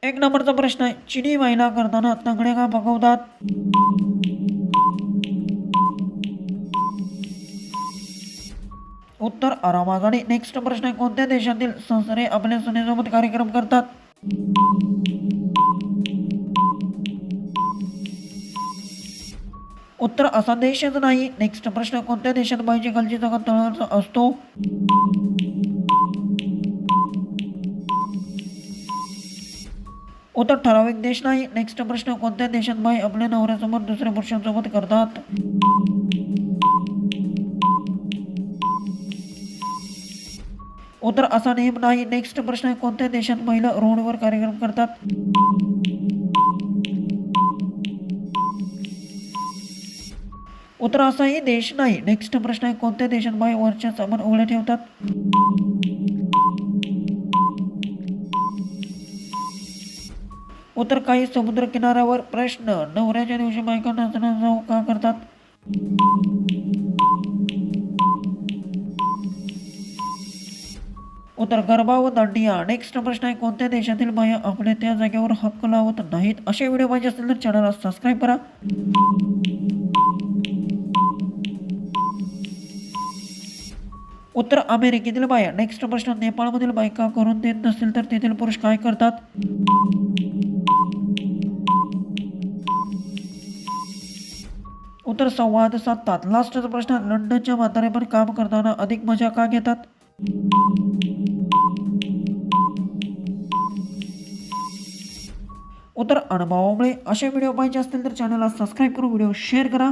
एक नंबरचा प्रश्न आहे, चिनी महिला करताना तंगडे का पकवतात? उत्तर आरामात. नेक्स्ट प्रश्न आहे, कोणत्या देशातील सासरे आपल्या सुनेसोबत कार्यक्रम करतात? उत्तर असा देशच नाही. नेक्स्ट प्रश्न, कोणत्या देशात बाईची खालची जागा तळाचा असतो? उत्तर ठराविक देश नाही. नेक्स्ट प्रश्न, कोणत्या देशात बाई आपल्या नवऱ्यासोबत दुसऱ्या पुरुषांसोबत करतात? उत्तर असा नियम नाही. नेक्स्ट प्रश्न आहे, कोणत्या देशात महिला रोडवर कार्यक्रम करतात? उत्तर असाही देश नाही. नेक्स्ट प्रश्न आहे, कोणत्या देशात बाई वरच्या सामान उघड्या ठेवतात? उत्तर काही समुद्र किनाऱ्यावर. प्रश्न, नवऱ्याच्या दिवशी बायका नाचण्याचा जाऊ का करतात? उत्तर गरबा व दांडिया. नेक्स्ट प्रश्न आहे, कोणत्या देशातील बाया आपल्या त्या जागेवर हक्क लावत नाहीत? असे व्हिडिओ पाहिजे असतील तर चॅनलला सबस्क्राईब करा. उत्तर अमेरिकेतील बाया. नेक्स्ट प्रश्न, नेपाळमधील बायका करून देत नसतील तर तेथील पुरुष काय करतात? उत्तर संवाद साधतात. लास्टचा प्रश्न, लंडनच्या म्हातारेपण काम करताना अधिक मजा का घेतात? उत्तर अनुभवामुळे. असे व्हिडिओ पाहिजे असतील तर चॅनलला सबस्क्राईब करून व्हिडिओ शेअर करा.